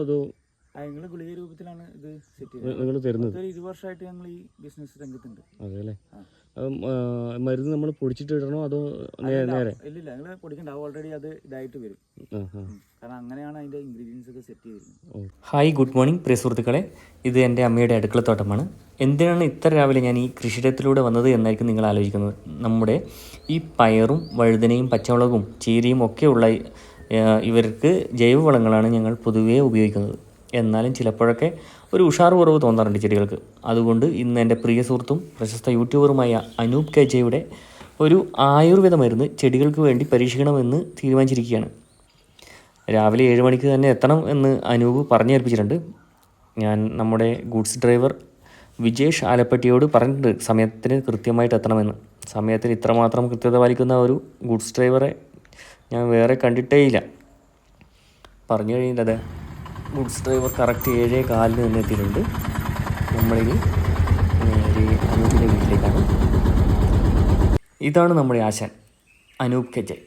അതോ ഞങ്ങൾ ഗുളിക രൂപത്തിലാണ് ഇത് സെറ്റ് നിങ്ങൾ തരുന്നത്? 20 വർഷമായിട്ട് ഞങ്ങൾ ഈ ബിസിനസ് രംഗത്തുണ്ട്. അതെ അല്ലേ. മരുന്ന് നമ്മൾ പൊടിച്ചിട്ട് ഇടണോ അതോ നേരെ? ഇല്ലില്ല, ഞങ്ങൾ പൊടിക്കണ്ട. ഓൾറെഡി അത് ഇതായിട്ട് വരും. കാരണം അങ്ങനെയാണ് അതിൻ്റെ ഇൻഗ്രീഡിയൻസ് ഒക്കെ സെറ്റ് ചെയ്തിരുന്നത്. ഹായ്, ഗുഡ് മോർണിംഗ് പ്രിയ സുഹൃത്തുക്കളെ. ഇത് എൻ്റെ അമ്മയുടെ അടുക്കളത്തോട്ടമാണ്. എന്തിനാണ് ഇത്ര രാവിലെ ഞാൻ ഈ കൃഷിയിടത്തിലൂടെ വന്നത് എന്നായിരിക്കും നിങ്ങൾ ആലോചിക്കുന്നത്. നമ്മുടെ ഈ പയറും വഴുതനയും പച്ചമുളകും ചീരയും ഒക്കെയുള്ള ഇവർക്ക് ജൈവവളങ്ങളാണ് ഞങ്ങൾ പൊതുവേ ഉപയോഗിക്കുന്നത്. എന്നാലും ചിലപ്പോഴൊക്കെ ഒരു ഉഷാർ കുറവ് തോന്നാറുണ്ട് ചെടികൾക്ക്. അതുകൊണ്ട് ഇന്ന് എൻ്റെ പ്രിയ സുഹൃത്തും പ്രശസ്ത യൂട്യൂബറുമായ അനൂപ് കെജയുടെ ഒരു ആയുർവേദ മരുന്ന് ചെടികൾക്ക് വേണ്ടി പരീക്ഷിക്കണമെന്ന് തീരുമാനിച്ചിരിക്കുകയാണ്. രാവിലെ 7 മണിക്ക് തന്നെ എത്തണം എന്ന് അനൂപ് പറഞ്ഞു ഏൽപ്പിച്ചിട്ടുണ്ട്. ഞാൻ നമ്മുടെ ഗൂഡ്സ് ഡ്രൈവർ വിജേഷ് ആലപ്പട്ടിയോട് പറഞ്ഞിട്ടുണ്ട് സമയത്തിന് കൃത്യമായിട്ട് എത്തണമെന്ന്. സമയത്തിന് ഇത്രമാത്രം കൃത്യത പാലിക്കുന്ന ഒരു ഗൂഡ്സ് ഡ്രൈവറെ ഞാൻ വേറെ കണ്ടിട്ടേയില്ല. പറഞ്ഞു കഴിഞ്ഞിട്ട് ഗൂഡ്സ് ഡ്രൈവർ കറക്റ്റ് 7:15 തന്നെ എത്തിയിട്ടുണ്ട്. നമ്മളിനി നേരെ അനൂപിൻ്റെ വീട്ടിലേക്കാണ്. ഇതാണ് നമ്മുടെ ആശാൻ അനൂപ് കെജെ.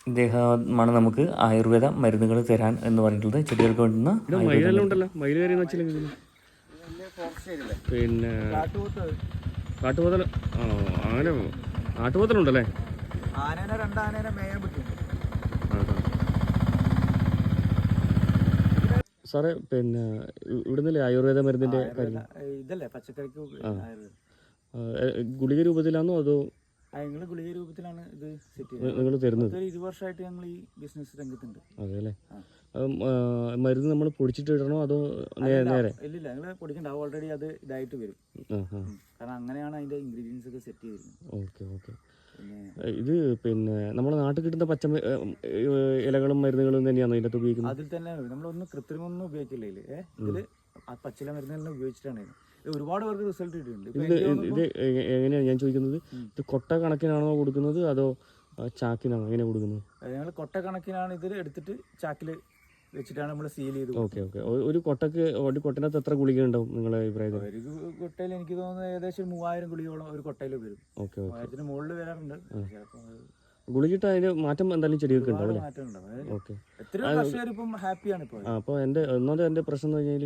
ഇദ്ദേഹമാണ് നമുക്ക് ആയുർവേദ മരുന്നുകൾ തരാൻ എന്ന് പറഞ്ഞിട്ടുള്ളത്. ചെടികൾക്ക് വേണ്ടുന്ന പിന്നെ കാട്ടുപോതൽ. അങ്ങനെ കാട്ടുപോതലുണ്ടല്ലേ? ആനേനെ 2 ആനേനെ മേയാൻ പറ്റും. സാറേ, പിന്നെ ഇവിടുന്നല്ലേ ആയുർവേദ മരുന്നിൻ്റെ കാര്യം? ഇതല്ലേ പച്ചക്കറിക്ക് ഗുളിക രൂപത്തിലാണോ അതോ? ഞങ്ങൾ ഗുളിക രൂപത്തിലാണ് ഇത് സെറ്റ് ചെയ്തത്. നിങ്ങൾ തരുന്നത്? 20 വർഷമായിട്ട് ഞങ്ങൾ ഈ ബിസിനസ് രംഗത്തുണ്ട്. അതെ അല്ലേ. മരുന്ന് നമ്മൾ പൊടിച്ചിട്ട് ഇടണോ അതോ നേരെ? ഇല്ലില്ല, ഞങ്ങൾ പൊടിക്കണ്ട. ഓൾറെഡി അത് ഇതായിട്ട് വരും. കാരണം അങ്ങനെയാണ് അതിൻ്റെ ഇൻഗ്രീഡിയൻസ് ഒക്കെ സെറ്റ് ചെയ്തിരുന്നത്. Okay okay. ഇത് പിന്നെ നമ്മുടെ നാട്ടിൽ കിട്ടുന്ന ഇലകളും മരുന്നുകളും തന്നെയാണ് ഇതിനകത്ത് ഉപയോഗിക്കുന്നത്? അതിൽ തന്നെ നമ്മളൊന്നും കൃത്രിമൊന്നും ഉപയോഗിക്കില്ല. ഇതില് പച്ചില മരുന്നുകളെല്ലാം ഉപയോഗിച്ചിട്ടാണ് ഒരുപാട് പേർക്ക് റിസൾട്ട് കിട്ടിയിട്ടുണ്ട്. ഇത് എങ്ങനെയാണ് ഞാൻ ചോദിക്കുന്നത്, ഇത് കൊട്ട കണക്കിനാണോ കൊടുക്കുന്നത് അതോ ചാക്കിനാണോ എങ്ങനെ കൊടുക്കുന്നത്? ഞങ്ങൾ കൊട്ട കണക്കിനാണ് ഇതിൽ എടുത്തിട്ട് ചാക്കിൽ വെച്ചിട്ടാണ് നമ്മൾ സീൽ ചെയ്ത്. Okay okay. ഒരു കൊട്ടനകത്ത് എത്ര ഗുളിക ഉണ്ടാവും നിങ്ങളുടെ അഭിപ്രായത്തിൽ? ഒരു കൊട്ടയിൽ എനിക്ക് തോന്നുന്നത് ഏകദേശം 3000 ഗുളികയോളം ഒരു കൊട്ടയിൽ വരും. Okay okay. 3000-ന് മുകളിൽ വരാറുണ്ട്. ഗുളികിട്ട് അതിന് മാറ്റം എന്തായാലും ചെടികൾക്ക് ഉണ്ടാവും അല്ലേ? ഓക്കെ. അപ്പോൾ എൻ്റെ പ്രശ്നം എന്ന് പറഞ്ഞാൽ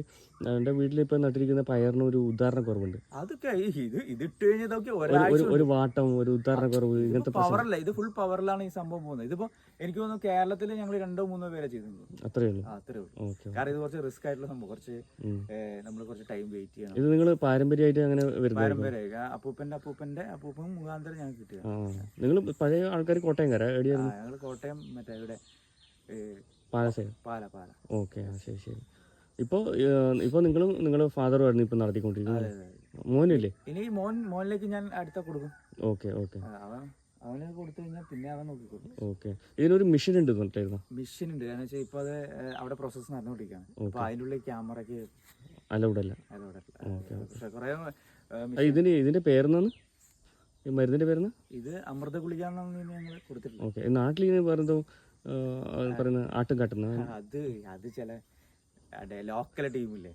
എൻ്റെ വീട്ടിലിപ്പോൾ നട്ടിരിക്കുന്ന പയറിന് ഒരു ഉദാഹരണ കുറവുണ്ട്. അതൊക്കെ ഒരു വാട്ടം, ഒരു ഉദാഹരണ കുറവ്, ഇങ്ങനത്തെ പവറല്ല. ഇത് ഫുൾ പവറിലാണ് ഈ സംഭവം പോകുന്നത്. ഇതിപ്പോ എനിക്ക് തോന്നുന്നു കേരളത്തിൽ ഞങ്ങൾ 2-3 പേരെ ചെയ്തിട്ടുണ്ട്. അത്രേ ഉള്ളൂ. കാരണം ഇത് കുറച്ച് റിസ്ക് ആയിട്ടുള്ള സംഭവം. കുറച്ച് നമ്മൾ കുറച്ച് ടൈം വെയിറ്റ് ചെയ്യണം. ഇത് നിങ്ങൾ പാരമ്പര്യമായിട്ട് അങ്ങനെ പാരമ്പര്യമായി അപ്പൂപ്പൻ മുഖാന്തരം ഞങ്ങൾക്ക് കിട്ടിയത്. നിങ്ങൾ പഴയ ആൾക്കാർ കോട്ടയംകാരാ? ഞങ്ങൾ കോട്ടയം മറ്റേ ഇവിടെ പാല. ഓക്കെ, ശരി ശരി. ഇപ്പോൾ നിങ്ങളുടെ ഫാദറുമായിരുന്നു ഇപ്പം നടത്തിക്കൊണ്ടിരിക്കുന്നത്? മോനില്ലേ? ഇനി മോനിലേക്ക് ഞാൻ അടുത്ത കൊടുക്കും. Okay okay. അവന് കൊടുത്തു കഴിഞ്ഞാൽ പിന്നെ അവൻ നോക്കിക്കൊടുക്കും. ഓക്കെ. ഇതിനൊരു മെഷീൻ ഉണ്ട് പറഞ്ഞിട്ടായിരുന്നു? മെഷീൻ ഉണ്ട്. കാരണം വെച്ചാൽ ഇപ്പോൾ അത് അവിടെ പ്രോസസ്സ് നടന്നുകൊണ്ടിരിക്കുകയാണ്. അപ്പോൾ അതിൻ്റെ ഉള്ളിൽ ക്യാമറയ്ക്ക് അലൗഡല്ല. ഓക്കെ. പക്ഷേ കുറേ ഇതിൻ്റെ പേരെന്നാണ്, ഈ മരുന്നിൻ്റെ പേരെന്ന്? ഇത് അമൃത ഗുളിക എന്നാണ് ഞങ്ങൾ കൊടുത്തിട്ടുള്ളത്. ഓക്കെ. നാട്ടിൽ പറയുന്നത് ആട്ടും കാട്ടുന്ന അത് ചില ലോക്കൽ ടീമില്ലേ,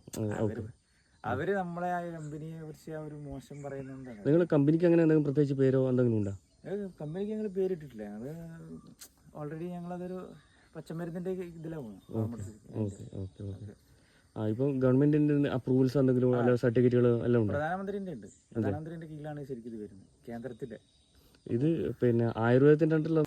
അവര് നമ്മളെ ആ കമ്പനിയെ കുറിച്ച് ഒരു മോശം പറയുന്നുണ്ട്. നിങ്ങൾ കമ്പനിക്ക് അങ്ങനെ എന്തെങ്കിലും പ്രത്യേകിച്ച് പേരോ എന്തെങ്കിലും ഉണ്ടോ? കമ്പനിക്ക് ഞങ്ങൾ പേരിട്ടിട്ടില്ല. ഞങ്ങള് ഓൾറെഡി ഞങ്ങളതൊരു പച്ചമരുന്നിന്റെ ഇതിലാണ് പോകുന്നത്. Okay okay okay. ഇപ്പം ഗവൺമെന്റിന്റെ അപ്രൂവൽസ് എന്തെങ്കിലും സർട്ടിഫിക്കറ്റുകൾ എല്ലാം ഉണ്ട്? പ്രധാനമന്ത്രിന്റെ ഉണ്ട്. പ്രധാനമന്ത്രിന്റെ കീഴിലാണ് ശരിക്കും ഇത് വരുന്നത്, കേന്ദ്രത്തിന്റെ. ഇത് പിന്നെ ആയുർവേദത്തിന്റെ ഉണ്ടല്ലോ.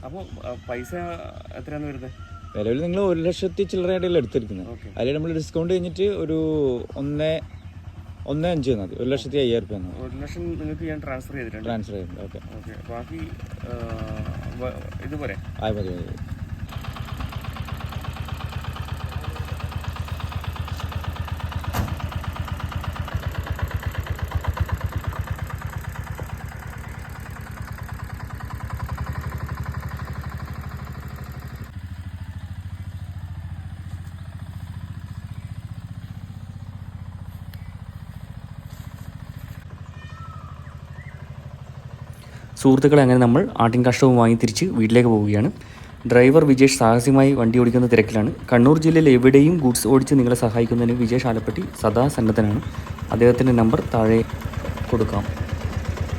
അപ്പോൾ പൈസ എത്രയാണ് വരുന്നത്? നിലവിൽ നിങ്ങൾ 1,00,000 ചില്ലറയായിട്ടല്ല എടുത്തിരിക്കുന്നത്. അതിൽ നമ്മൾ ഡിസ്കൗണ്ട് കഴിഞ്ഞിട്ട് ഒരു 1.5 മതി. 1,05,000 രൂപ. 1,00,000 നിങ്ങൾക്ക് ഞാൻ ട്രാൻസ്ഫർ ചെയ്തിട്ടുണ്ട്. Okay okay. ബാക്കി ഇതുപോലെ മതി. സുഹൃത്തുക്കളെ, അങ്ങനെ നമ്മൾ ആട്ടിൻ കാഷ്ടവും വാങ്ങി തിരിച്ച് വീട്ടിലേക്ക് പോവുകയാണ്. ഡ്രൈവർ വിജേഷ് സാഹസികമായി വണ്ടി ഓടിക്കുന്ന തിരക്കിലാണ്. കണ്ണൂർ ജില്ലയിൽ എവിടെയും ഗുഡ്സ് ഓടിച്ച് നിങ്ങളെ സഹായിക്കുന്നതിന് വിജേഷ് ആലപ്പട്ടി സദാ സന്നദ്ധനാണ്. അദ്ദേഹത്തിൻ്റെ നമ്പർ താഴെ കൊടുക്കാം.